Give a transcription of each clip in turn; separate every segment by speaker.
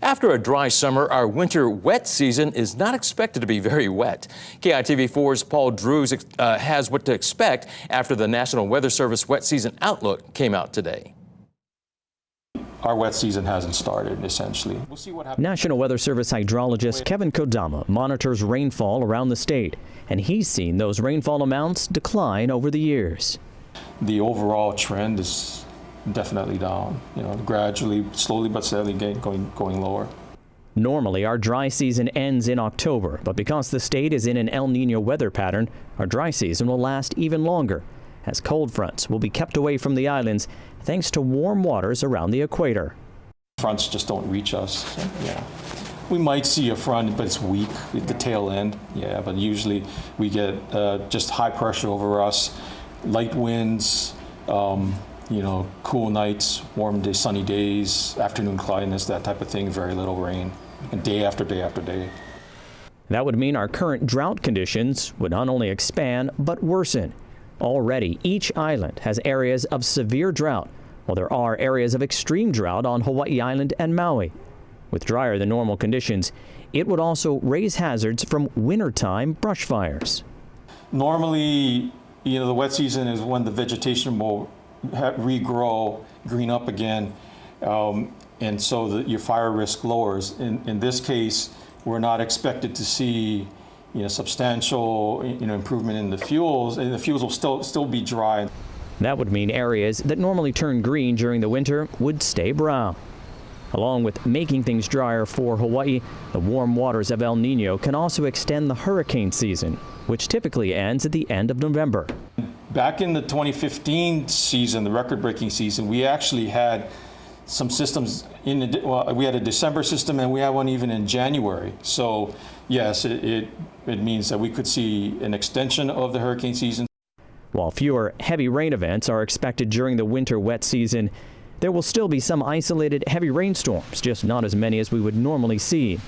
Speaker 1: After a dry summer, our winter wet season is not expected to be very wet. KITV4's Paul Drews has what to expect after the National Weather Service Wet Season Outlook came out today.
Speaker 2: Our wet season hasn't started, essentially. We'll see what happens.
Speaker 3: National Weather Service hydrologist Kevin Kodama monitors rainfall around the state, and he's seen those rainfall amounts decline over the years.
Speaker 2: The overall trend is definitely down, gradually, slowly but steadily going lower.
Speaker 3: Normally, our dry season ends in October, but because the state is in an El Nino weather pattern, our dry season will last even longer, as cold fronts will be kept away from the islands thanks to warm waters around the equator.
Speaker 2: Fronts just don't reach us. So, we might see a front, but it's weak at the tail end. But usually we get just high pressure over us, light winds, cool nights, warm days, sunny days, afternoon cloudiness, that type of thing, very little rain, and day after day after day.
Speaker 3: That would mean our current drought conditions would not only expand, but worsen. Already, each island has areas of severe drought, while there are areas of extreme drought on Hawaii Island and Maui. With drier than normal conditions, it would also raise hazards from wintertime brush fires.
Speaker 2: Normally, the wet season is when the vegetation will regrow, green up again, and so your fire risk lowers. In this case, we're not expected to see substantial improvement in the fuels, and the fuels will still be dry.
Speaker 3: That would mean areas that normally turn green during the winter would stay brown. Along with making things drier for Hawaii, the warm waters of El Nino can also extend the hurricane season, which typically ends at the end of November.
Speaker 2: Back in the 2015 season, the record-breaking season, we actually had some systems we had a December system, and we had one even in January. So yes, it means that we could see an extension of the hurricane season.
Speaker 3: While fewer heavy rain events are expected during the winter wet season, there will still be some isolated heavy rainstorms, just not as many as we would normally see.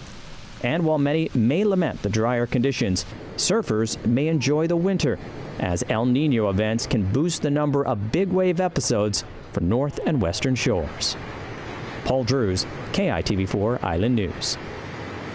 Speaker 3: And while many may lament the drier conditions, surfers may enjoy the winter, as El Nino events can boost the number of big wave episodes for north and western shores. Paul Drews, KITV4 Island News.